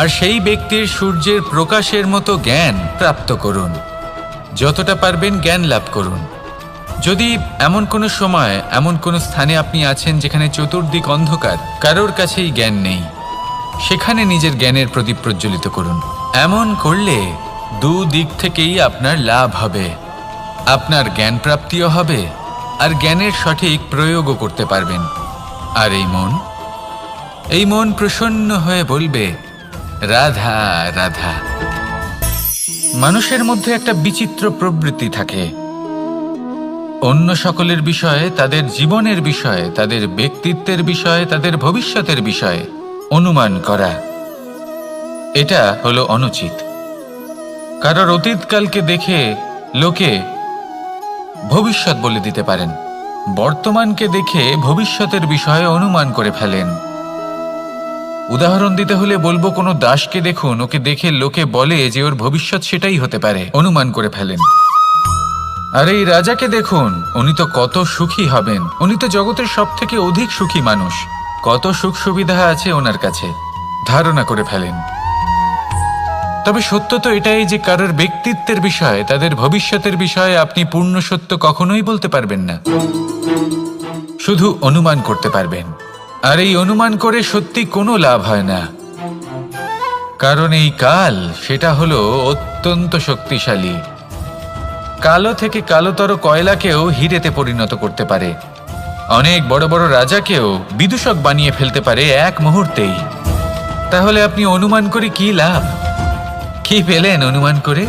আর সেই ব্যক্তির সূর্যের প্রকাশের মতো জ্ঞান প্রাপ্ত করুন। যতটা পারবেন জ্ঞান লাভ করুন। যদি এমন কোনো সময়, এমন কোনো স্থানে আপনি আছেন যেখানে চতুর্দিক অন্ধকার, কারোর কাছেই জ্ঞান নেই, সেখানে নিজের জ্ঞানের প্রদীপ প্রজ্বলিত করুন। এমন করলে দুদিক থেকেই আপনার লাভ হবে। আপনার জ্ঞান প্রাপ্তিও হবে, আর জ্ঞানের সঠিক প্রয়োগও করতে পারবেন। আর এই মন প্রসন্ন হয়ে বলবে, রাধা রাধা। মানুষের মধ্যে একটা বিচিত্র প্রবৃত্তি থাকে, অন্য সকলের বিষয়ে, তাদের জীবনের বিষয়ে, তাদের ব্যক্তিত্বের বিষয়ে, তাদের ভবিষ্যতের বিষয়ে অনুমান করা। এটা হলো অনুচিত। কারোর অতীতকালকে দেখে লোকে ভবিষ্যৎ বলে দিতে পারেন, বর্তমানকে দেখে ভবিষ্যতের বিষয়ে অনুমান করে ফেলেন। উদাহরণ দিতে হলে বলবো, কোনো দাসকে দেখুন, ওকে দেখে লোকে বলে যে ওর ভবিষ্যৎ সেটাই হতে পারে, অনুমান করে ফেলেন। আর এই রাজাকে দেখুন, উনি তো কত সুখী হবেন, উনি তো জগতের সব থেকে অধিক সুখী মানুষ, কত সুখ সুবিধা আছে ওনার কাছে, ধারণা করে ফেলেন। তবে সত্য তো এটাই যে কারোর ব্যক্তিত্বের বিষয়ে, তাদের ভবিষ্যতের বিষয়ে আপনি পূর্ণ সত্য কখনোই বলতে পারবেন না, শুধু অনুমান করতে পারবেন। আর এই অনুমান করে সত্যি কোনো লাভ হয় না, কারণ এই কাল সেটা হলো অত্যন্ত শক্তিশালী। কালো থেকে কালোতর কয়লাকেও হীরেতে পরিণত করতে পারে, অনেক বড় বড় রাজাকেও বিদূষক বানিয়ে ফেলতে পারে এক মুহূর্তেই। তাহলে আপনি অনুমান করে কি লাভ? কি পেলেন অনুমান করে?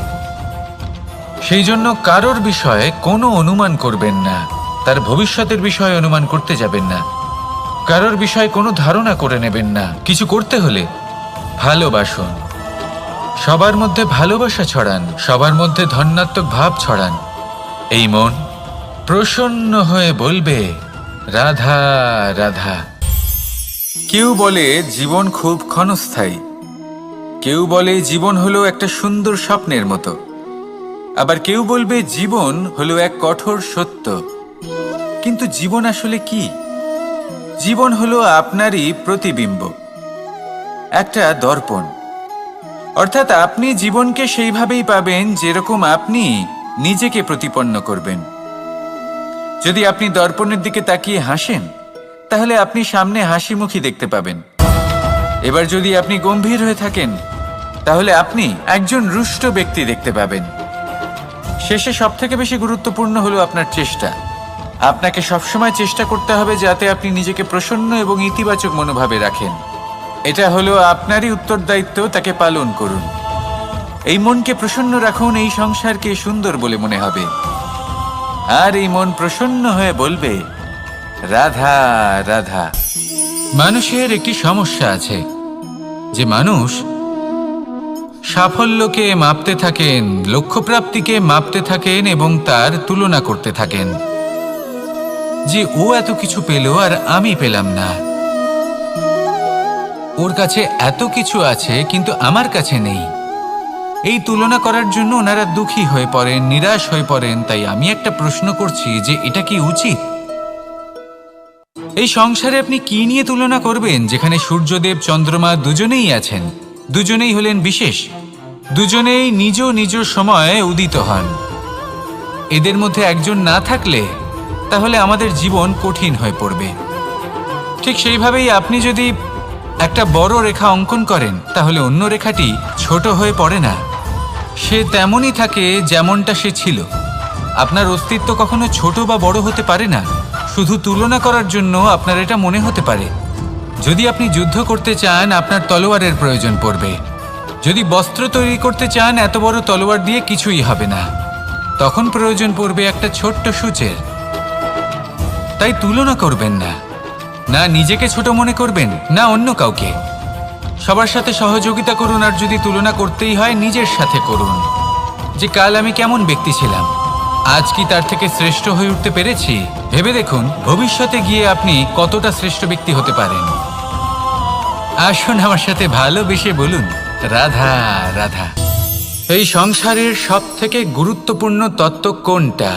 সেই জন্য কারোর বিষয়ে কোনো অনুমান করবেন না, তার ভবিষ্যতের বিষয়ে অনুমান করতে যাবেন না, কারোর বিষয়ে কোনো ধারণা করে নেবেন না। কিছু করতে হলে ভালোবাসুন, সবার মধ্যে ভালোবাসা ছড়ান, সবার মধ্যে ধন্যাত্মক ভাব ছড়ান। এই মন প্রসন্ন হয়ে বলবে, রাধা রাধা। কেউ বলে জীবন খুব ক্ষণস্থায়ী, কেউ বলে জীবন হলো একটা সুন্দর স্বপ্নের মতো, আবার কেউ বলবে জীবন হলো এক কঠোর সত্য। কিন্তু জীবন আসলে কি? জীবন হলো আপনারই প্রতিবিম্ব, একটা দর্পণ। অর্থাৎ আপনি জীবনকে সেইভাবেই পাবেন যেরকম আপনি নিজেকে প্রতিপন্ন করবেন। যদি আপনি দর্পণের দিকে তাকিয়ে হাসেন, তাহলে আপনি সামনে হাসি মুখী দেখতে পাবেন। এবার যদি আপনি গম্ভীর হয়ে থাকেন, তাহলে আপনি একজন রুষ্ট ব্যক্তি দেখতে পাবেন। শেষে সবথেকে বেশি গুরুত্বপূর্ণ হলো আপনার চেষ্টা। আপনাকে সবসময় চেষ্টা করতে হবে যাতে আপনি নিজেকে প্রসন্ন এবং ইতিবাচক মনোভাবে রাখেন। এটা হলো আপনারই উত্তরদায়িত্ব, তাকে পালন করুন। এই মনকে প্রসন্ন রাখুন, এই সংসারকে সুন্দর বলে মনে হবে। আর এই মন প্রসন্ন হয়ে বলবে, রাধা রাধা। মানুষের একটি সমস্যা আছে যে মানুষ সাফল্যকে মাপতে থাকেন, লক্ষ্যপ্রাপ্তিকে মাপতে থাকেন এবং তার তুলনা করতে থাকেন যে ও এত কিছু পেল আর আমি পেলাম না, ওর কাছে এত কিছু আছে কিন্তু আমার কাছে নেই। এই তুলনা করার জন্য ওনারা দুঃখী হয়ে পড়েন, নিরাশ হয়ে পড়েন। তাই আমি একটা প্রশ্ন করছি যে এটা কি উচিত? এই সংসারে আপনি কি নিয়ে তুলনা করবেন, যেখানে সূর্যদেব চন্দ্রমা দুজনেই আছেন, দুজনেই হলেন বিশেষ, দুজনেই নিজ নিজ সময়ে উদিত হন। এদের মধ্যে একজন না থাকলে তাহলে আমাদের জীবন কঠিন হয়ে পড়বে। ঠিক সেইভাবেই আপনি যদি একটা বড় রেখা অঙ্কন করেন, তাহলে অন্য রেখাটি ছোট হয়ে পড়ে না, সে তেমনই থাকে যেমনটা সে ছিল। আপনার অস্তিত্ব কখনো ছোট বা বড় হতে পারে না। শুধু তুলনা করার জন্য আপনার এটা মনে হতে পারে। যদি আপনি যুদ্ধ করতে চান, আপনার তলোয়ারের প্রয়োজন পড়বে। যদি বস্ত্র তৈরি করতে চান, এত বড় তলোয়ার দিয়ে কিছুই হবে না, তখন প্রয়োজন পড়বে একটা ছোট্ট সূচের। তাই তুলনা করবেন না, না নিজেকে ছোট মনে করবেন, না অন্য কাউকে। সবার সাথে সহযোগিতা করুন, আর যদি তুলনা করতেই হয় নিজের সাথে করুন, যে কাল আমি কেমন ব্যক্তি ছিলাম, আজ কি তার থেকে শ্রেষ্ঠ হয়ে উঠতে পেরেছি। ভেবে দেখুন ভবিষ্যতে গিয়ে আপনি কতটা শ্রেষ্ঠ ব্যক্তি হতে পারেন। আসুন আমার সাথে ভালোবেসে বলুন, রাধা রাধা। এই সংসারের সব থেকে গুরুত্বপূর্ণ তত্ত্ব কোনটা?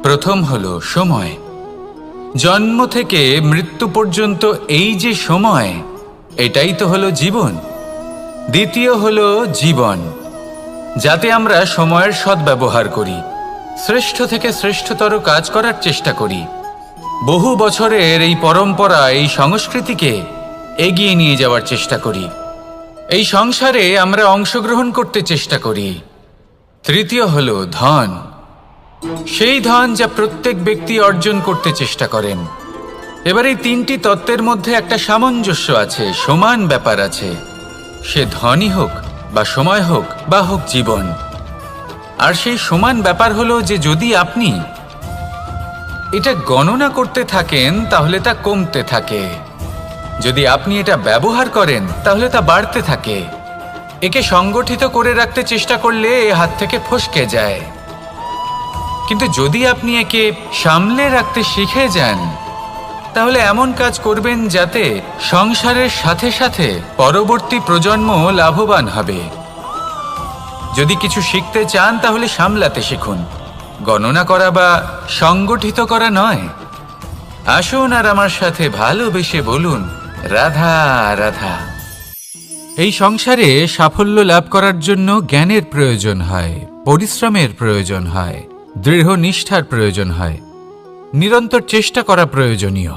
প্রথম হলো সময়। জন্ম থেকে মৃত্যু পর্যন্ত এই যে সময়, এটাই তো হলো জীবন। দ্বিতীয় হলো জীবন, যাতে আমরা সময়ের সদ্ব্যবহার করি, শ্রেষ্ঠ থেকে শ্রেষ্ঠতর কাজ করার চেষ্টা করি। বহু বছরের এই পরম্পরা, এই সংস্কৃতিকে এগিয়ে নিয়ে যাওয়ার চেষ্টা করি। এই সংসারে আমরা অংশগ্রহণ করতে চেষ্টা করি। তৃতীয় হলো ধন, সেই ধন যা প্রত্যেক ব্যক্তি অর্জন করতে চেষ্টা করেন। এবার এই তিনটি তত্ত্বের মধ্যে একটা সামঞ্জস্য আছে, সমান ব্যাপার আছে। সে ধনই হোক বা সময় হোক বা হোক জীবন। আর সেই সমান ব্যাপার হলো যে যদি আপনি এটা গণনা করতে থাকেন, তাহলে তা কমতে থাকে। যদি আপনি এটা ব্যবহার করেন, তাহলে তা বাড়তে থাকে। একে সংগঠিত করে রাখতে চেষ্টা করলে এ হাত থেকে ফসকে যায়। কিন্তু যদি আপনি একে সামলে রাখতে শিখে যান, তাহলে এমন কাজ করবেন যাতে সংসারের সাথে সাথে পরবর্তী প্রজন্ম লাভবান হবে। যদি কিছু শিখতে চান, তাহলে সামলাতে শিখুন, গণনা করা বা সংগঠিত করা নয়। আসুন আর আমার সাথে ভালোবেসে বলুন, রাধা রাধা। এই সংসারে সাফল্য লাভ করার জন্য জ্ঞানের প্রয়োজন হয়, পরিশ্রমের প্রয়োজন হয়, দৃঢ় নিষ্ঠার প্রয়োজন হয়, নিরন্তর চেষ্টা করা প্রয়োজনীয়।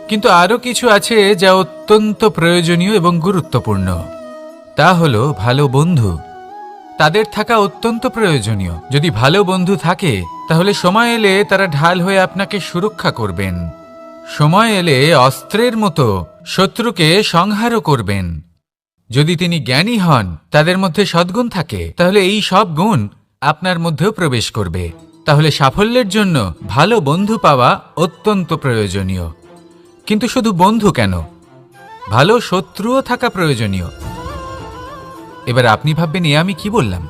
কিন্তু আরও কিছু আছে যা অত্যন্ত প্রয়োজনীয় এবং গুরুত্বপূর্ণ। তা হলো ভালো বন্ধু। তাদের থাকা অত্যন্ত প্রয়োজনীয়। যদি ভালো বন্ধু থাকে, তাহলে সময় এলে তারা ঢাল হয়ে আপনাকে সুরক্ষা করবেন। সময় এলে অস্ত্রের মতো শত্রুকে সংহারও করবেন। যদি তিনি জ্ঞানী হন, তাদের মধ্যে সদ্গুণ থাকে, তাহলে এই সব গুণ আপনার মধ্যেও প্রবেশ করবে। তাহলে সাফল্যের জন্য ভালো বন্ধু পাওয়া অত্যন্ত প্রয়োজনীয়। কিন্তু শুধু বন্ধু কেন, ভালো শত্রুও থাকা প্রয়োজনীয়। এবার আপনি ভাববেন, আমি কি বললাম?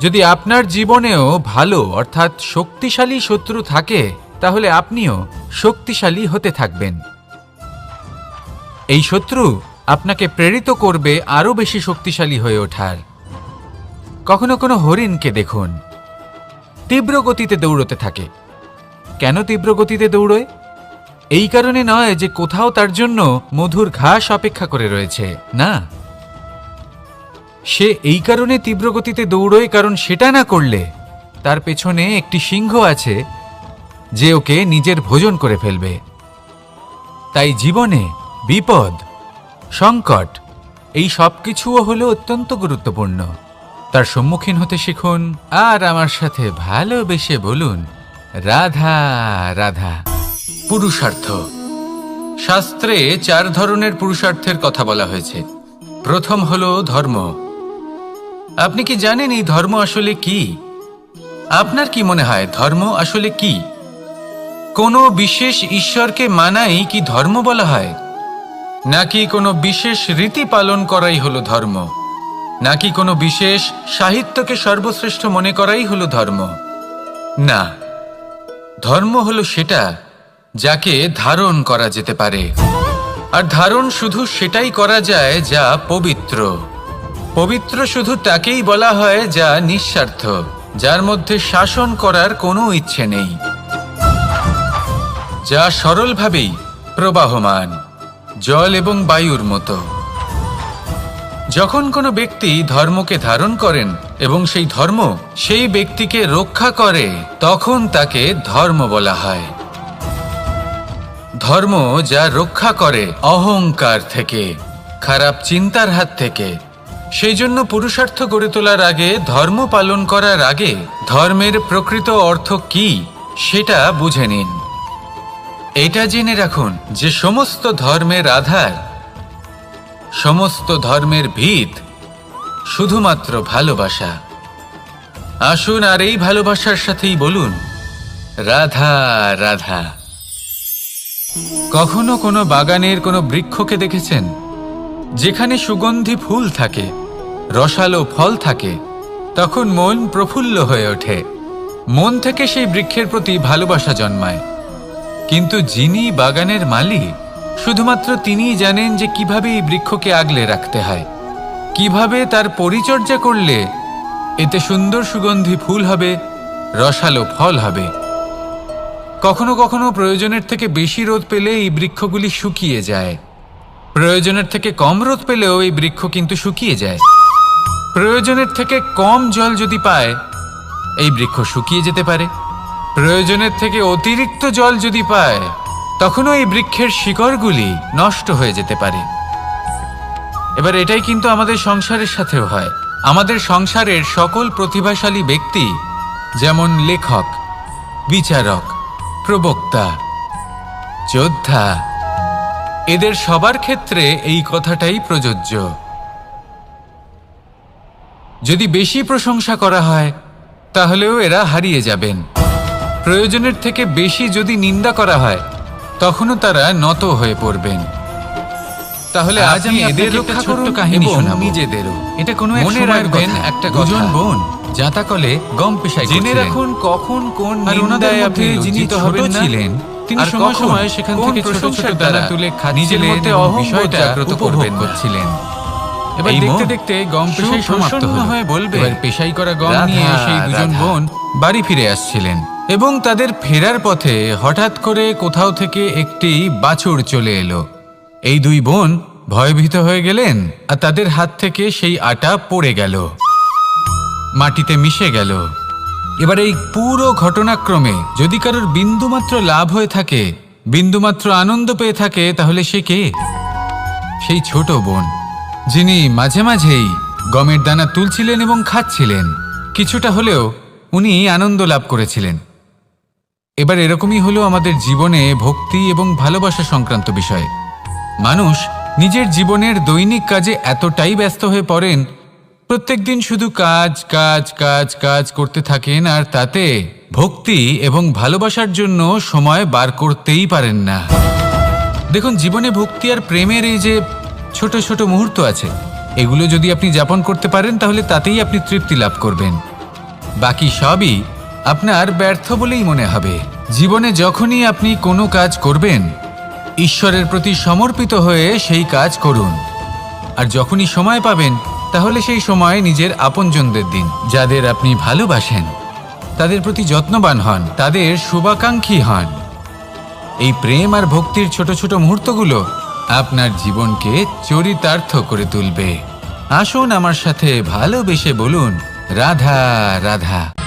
যদি আপনার জীবনেও ভালো অর্থাৎ শক্তিশালী শত্রু থাকে, তাহলে আপনিও শক্তিশালী হতে থাকবেন। এই শত্রু আপনাকে প্রেরিত করবে আরো বেশি শক্তিশালী হয়ে ওঠার। কখনো কোনো হরিণকে দেখুন, তীব্র গতিতে দৌড়তে থাকে। কেন তীব্র গতিতে দৌড়য়? এই কারণে নয় যে কোথাও তার জন্য মধুর ঘাস অপেক্ষা করে রয়েছে, না। সে এই কারণে তীব্র গতিতে দৌড়য় কারণ সেটা না করলে তার পেছনে একটি সিংহ আছে যে ওকে নিজের ভোজন করে ফেলবে। তাই জীবনে বিপদ, সংকট এই সব কিছুও হলো অত্যন্ত গুরুত্বপূর্ণ। তার সম্মুখীন হতে শিখুন আর আমার সাথে ভালোবেসে বলুন, রাধা রাধা। পুরুষার্থ। শাস্ত্রে 4 ধরনের পুরুষার্থের কথা বলা হয়েছে। প্রথম হলো ধর্ম। আপনি কি জানেন এই ধর্ম আসলে কি? আপনার কি মনে হয় ধর্ম আসলে কি? কোনো বিশেষ ঈশ্বরকে মানাই কি ধর্ম বলা হয়? নাকি কোনো বিশেষ রীতি পালন করাই হলো ধর্ম? নাকি কোনো বিশেষ সাহিত্যকে সর্বশ্রেষ্ঠ মনে করাই হলো ধর্ম? না, ধর্ম হলো সেটা যাকে ধারণ করা যেতে পারে। আর ধারণ শুধু সেটাই করা যায় যা পবিত্র। পবিত্র শুধু তাকেই বলা হয় যা নিঃস্বার্থ, যার মধ্যে শাসন করার কোনো ইচ্ছে নেই, যা সরলভাবেই প্রবাহমান, জল এবং বায়ুর মতো। যখন কোনো ব্যক্তি ধর্মকে ধারণ করেন এবং সেই ধর্ম সেই ব্যক্তিকে রক্ষা করে, তখন তাকে ধর্ম বলা হয়। ধর্ম যা রক্ষা করে অহংকার থেকে, খারাপ চিন্তার হাত থেকে। সেই জন্য পুরুষার্থ গড়ে তোলার আগে, ধর্ম পালন করার আগে ধর্মের প্রকৃত অর্থ কি সেটা বুঝে নিন। এটা জেনে রাখুন যে সমস্ত ধর্মের আধার, সমস্ত ধর্মের ভিত শুধুমাত্র ভালোবাসা। আসুন আর এই ভালোবাসার সাথেই বলুন, রাধা রাধা। কখনো কোনো বাগানের কোনো বৃক্ষকে দেখেছেন যেখানে সুগন্ধি ফুল থাকে, রসালো ফল থাকে? তখন মন প্রফুল্ল হয়ে ওঠে, মন থেকে সেই বৃক্ষের প্রতি ভালোবাসা জন্মায়। কিন্তু যিনি বাগানের মালিক, শুধুমাত্র তিনিই জানেন যে কিভাবে এই বৃক্ষকে আগলে রাখতে হয়, কিভাবে তার পরিচর্যা করলে এতে সুন্দর সুগন্ধি ফুল হবে, রসালো ফল হবে। কখনো কখনো প্রয়োজনের থেকে বেশি রোদ পেলে এই বৃক্ষগুলি শুকিয়ে যায়, প্রয়োজনের থেকে কম রোদ পেলেও এই বৃক্ষ কিন্তু শুকিয়ে যায়। প্রয়োজনের থেকে কম জল যদি পায়, এই বৃক্ষ শুকিয়ে যেতে পারে। প্রয়োজনের থেকে অতিরিক্ত জল যদি পায়, তখনও এই বৃক্ষের শিকড়গুলি নষ্ট হয়ে যেতে পারে। এবার এটাই কিন্তু আমাদের সংসারের সাথেও হয়। আমাদের সংসারের সকল প্রতিভাশালী ব্যক্তি, যেমন লেখক, বিচারক, প্রবক্তা, যোদ্ধা, এদের সবার ক্ষেত্রে এই কথাটাই প্রযোজ্য। যদি বেশি প্রশংসা করা হয় তাহলেও এরা হারিয়ে যাবেন। প্রয়োজনের থেকে বেশি যদি নিন্দা করা হয়, তখনও তারা নত হয়ে পড়বেন। তাহলে আজ আমি এদের রক্ষা ছোট্ট কাহিনী শোনাবো, নিজেদেরও। এটা কোনো মনে রাখবেন, একটা দুজন বোন জাতাকলে গম পেশায় জেনে রাখুন কখন কোন নিন্দায় আপনি লজ্জিত হবেন ছিলেন। তিনি সময় সময় সেখান থেকে ছোট ছোট দানা তুলে নিজের মধ্যে অহংবোধ জাগ্রত করবেন করছিলেন। এবার দেখতে দেখতে গম পেশাই সমাপ্ত হয়ে বলবে, এবার পেশাই করা গম নিয়ে সেই দুজন বোন বাড়ি ফিরে আসছিলেন এবং তাদের ফেরার পথে হঠাৎ করে কোথাও থেকে একটি বাছুর চলে এলো। এই দুই বোন ভয়ভীত হয়ে গেলেন আর তাদের হাত থেকে সেই আটা পড়ে গেল, মাটিতে মিশে গেল। এবার এই পুরো ঘটনাক্রমে যদি কারোর বিন্দুমাত্র লাভ হয়ে থাকে, বিন্দুমাত্র আনন্দ পেয়ে থাকে, তাহলে সে কে? সেই ছোট বোন, যিনি মাঝে মাঝেই গমের দানা তুলছিলেন এবং খাচ্ছিলেন। কিছুটা হলেও উনি আনন্দ লাভ করেছিলেন। এবার এরকমই হলো আমাদের জীবনে ভক্তি এবং ভালোবাসা সংক্রান্ত বিষয়। মানুষ নিজের জীবনের দৈনিক কাজে এতটাই ব্যস্ত হয়ে পড়েন, প্রত্যেকদিন শুধু কাজ কাজ কাজ কাজ করতে থাকেন, আর তাতে ভক্তি এবং ভালোবাসার জন্য সময় বার করতেই পারেন না। দেখুন, জীবনে ভক্তি আর প্রেমের এই যে ছোট ছোট মুহূর্ত আছে, এগুলো যদি আপনি যাপন করতে পারেন, তাহলে তাতেই আপনি তৃপ্তি লাভ করবেন। বাকি সবই আপনার ব্যর্থ বলেই মনে হবে। জীবনে যখনই আপনি কোনো কাজ করবেন, ঈশ্বরের প্রতি সমর্পিত হয়ে সেই কাজ করুন। আর যখনই সময় পাবেন, তাহলে সেই সময় নিজের আপনজনদের দিন, যাদের আপনি ভালোবাসেন, তাদের প্রতি যত্নবান হন, তাদের শুভাকাঙ্ক্ষী হন। এই প্রেম আর ভক্তির ছোট ছোট মুহূর্তগুলো আপনার জীবনকে চরিতার্থ করে তুলবে। আসুন আমার সাথে ভালোবেসে বলুন, রাধা রাধা।